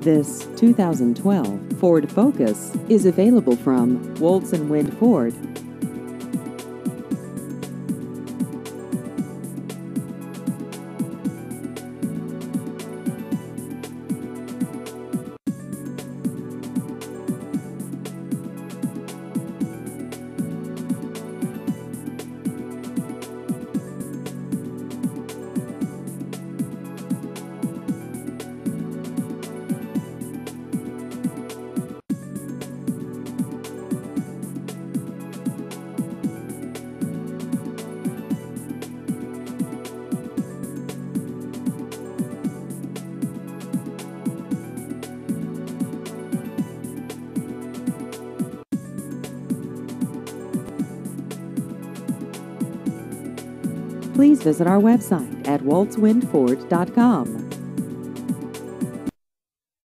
This 2012 Ford Focus is available from Woltz and Wind Ford. Please visit our website at woltzwindford.com.